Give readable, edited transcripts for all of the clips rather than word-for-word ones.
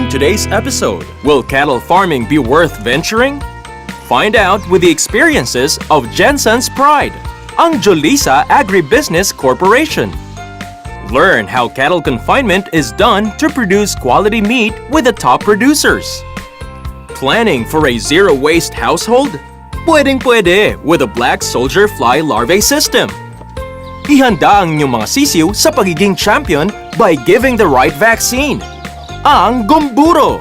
On today's episode, will cattle farming be worth venturing? Find out with the experiences of Jensen's Pride, ang Jolisa Agribusiness Corporation. Learn how cattle confinement is done to produce quality meat with the top producers. Planning for a zero-waste household? Pwedeng-pwede with a black soldier fly larvae system. Ihanda ang inyong mga sisiw sa pagiging champion by giving the right vaccine. Ang Gumburo!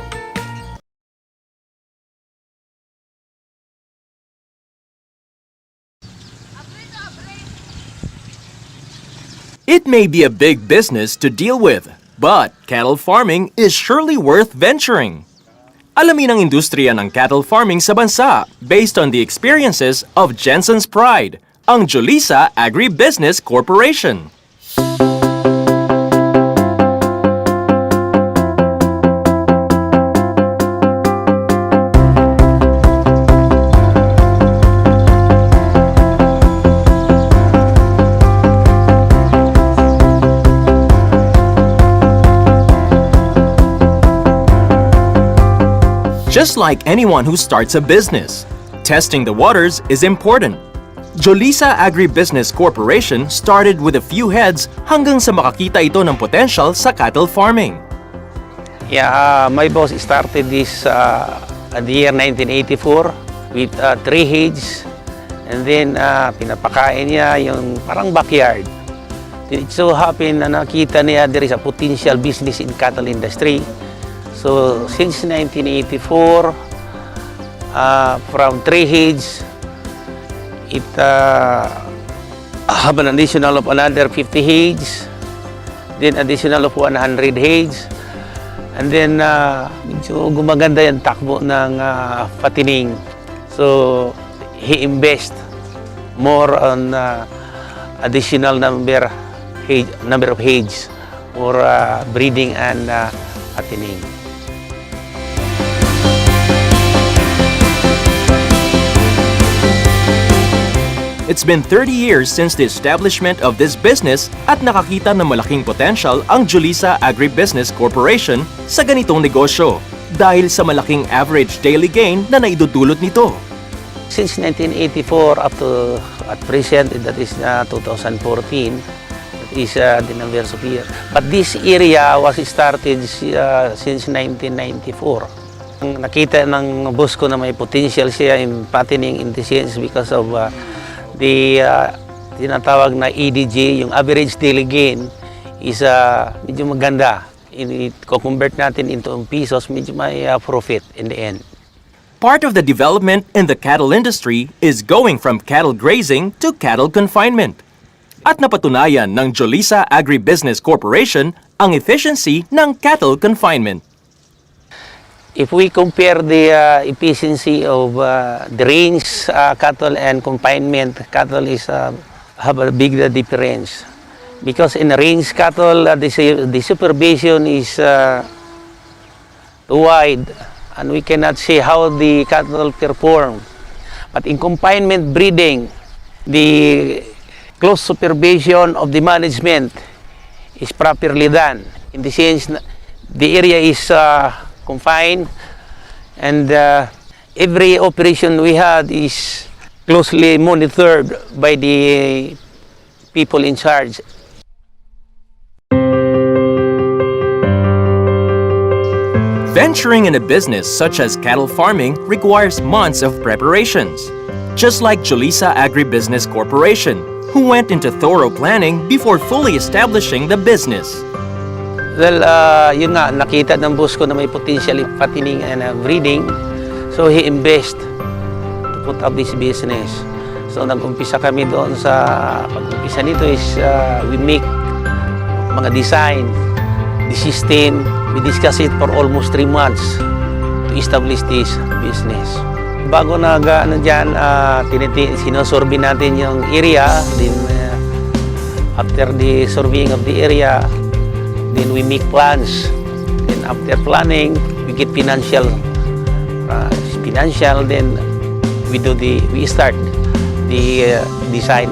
It may be a big business to deal with, but cattle farming is surely worth venturing. Alamin ang industriya ng cattle farming sa bansa based on the experiences of Jensen's Pride, ang Jolisa Agribusiness Corporation. Just like anyone who starts a business, testing the waters is important. Jolisa Agribusiness Corporation started with a few heads hanggang sa makakita ito ng potential sa cattle farming. Yeah, my boss started this at the year 1984 with 3 heads, and then pinapakain niya yung parang backyard. It so happened na nakita niya there is a potential business in cattle industry. So since 1984, from 3 heads, it have an additional of another 50 heads, then additional of 100 heads, and then medyo gumaganda yung takbo ng fattening. So he invest more on additional number of heads for breeding and fattening. It's been 30 years since the establishment of this business at nakakita ng malaking potential ang Jolisa Agribusiness Corporation sa ganitong negosyo dahil sa malaking average daily gain na naidudulot nito. Since 1984 up to at present, that is 2014, that is the numbers of years. But this area was started since 1994. Nakita ng boss ko na may potential siya in fattening in the sense because of the tinatawag na EDG, yung average daily gain is medyo maganda. I-convert natin into pesos, medyo may profit in the end. Part of the development in the cattle industry is going from cattle grazing to cattle confinement. At napatunayan ng Jolisa Agribusiness Corporation ang efficiency ng cattle confinement. If we compare the efficiency of the range cattle and confinement cattle is have a big difference, because in range cattle the supervision is too wide and we cannot see how the cattle perform. But in confinement breeding, the close supervision of the management is properly done, in the sense the area is confined, and every operation we had is closely monitored by the people in charge. Venturing in a business such as cattle farming requires months of preparations, just like Jolisa Agribusiness Corporation, who went into thorough planning before fully establishing the business. Well, yun nga, nakita ng boss ko na may potential in fattening and breeding. So he invest to put up this business. So nag-umpisa kami doon sa pag-umpisa nito is we make mga design, the system. We discuss it for almost 3 months to establish this business. Bago sinosurvey natin yung area. Then after the surveying of the area, then we make plans. Then after planning, we get financial. Then we start the design,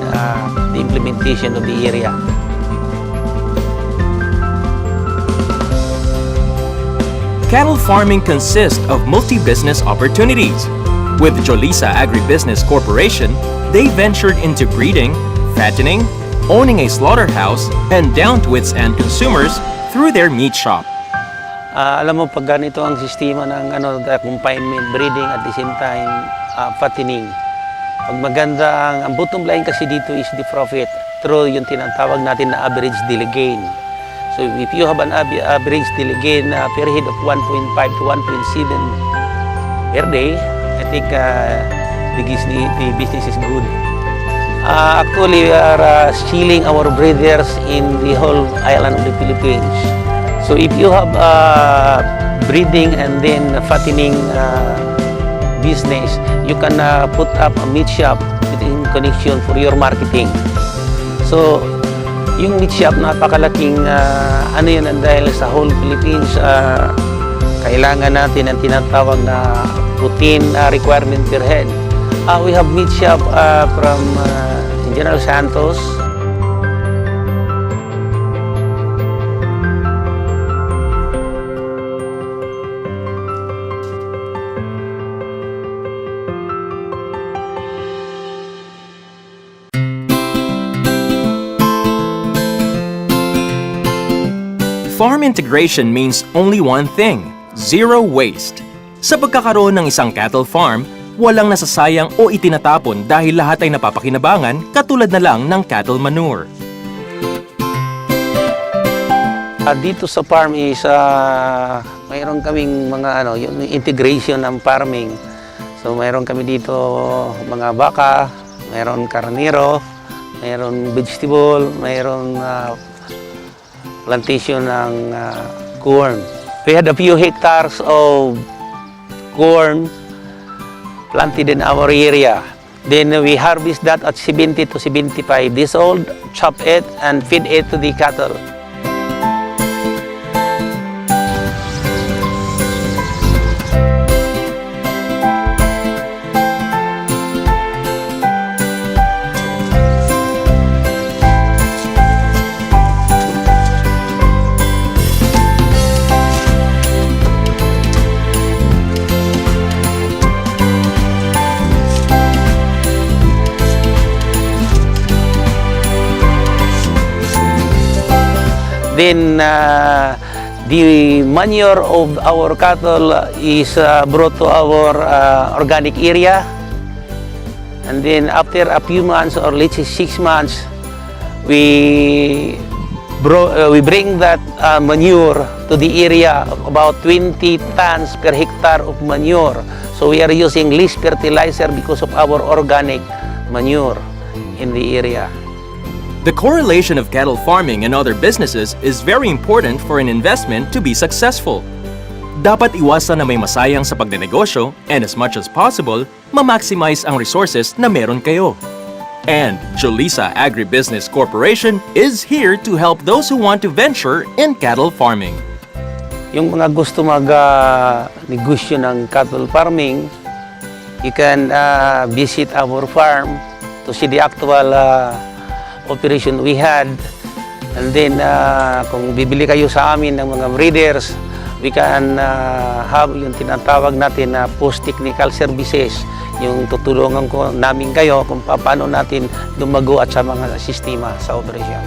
the implementation of the area. Cattle farming consists of multi-business opportunities. With Jolisa Agribusiness Corporation, they ventured into breeding, fattening, owning a slaughterhouse, and down to its end consumers through their meat shop. Alam mo, pag ganito ang sistema ng the confinement, breeding, at the same time fattening, pag maganda ang bottom line kasi dito is the profit through yung tinatawag natin na average daily gain. So if you have an average daily gain per head of 1.5 to 1.7 per day, I think the business is good. Actually, we are sealing our breeders in the whole island of the Philippines. So if you have breeding and then fattening business, you can put up a meat shop in connection for your marketing. So yung meat shop, napakalaking yun, dahil sa whole Philippines, kailangan natin ang tinatawag na routine requirement per head. We have meat shop from General Santos. Farm integration means only one thing, zero waste. Sa pagkakaroon ng isang cattle farm, walang nasasayang o itinatapon dahil lahat ay napapakinabangan katulad na lang ng cattle manure. Dito sa farm is mayroon kaming mga yung integration ng farming. So mayroon kami dito mga baka, mayroon karnero, mayroon vegetable, mayroon plantation ng corn. We had a few hectares of corn planted in our area. Then we harvest that at 70 to 75 days old, chop it and feed it to the cattle. Then the manure of our cattle is brought to our organic area, and then after a few months, or let's say 6 months, we bring that manure to the area of about 20 tons per hectare of manure. So we are using less fertilizer because of our organic manure in the area. The correlation of cattle farming and other businesses is very important for an investment to be successful. Dapat iwasan na may masayang sa pagdinegosyo and as much as possible, ma-maximize ang resources na meron kayo. And Jolisa Agribusiness Corporation is here to help those who want to venture in cattle farming. Yung mga gusto mag-negosyo ng cattle farming, you can visit our farm to see the actual operation we had, and then kung bibili kayo sa amin ng mga breeders, we can have yung tinatawag natin na post-technical services, yung tutulungan namin kayo kung paano natin lumago at sa mga sistema sa operasyon.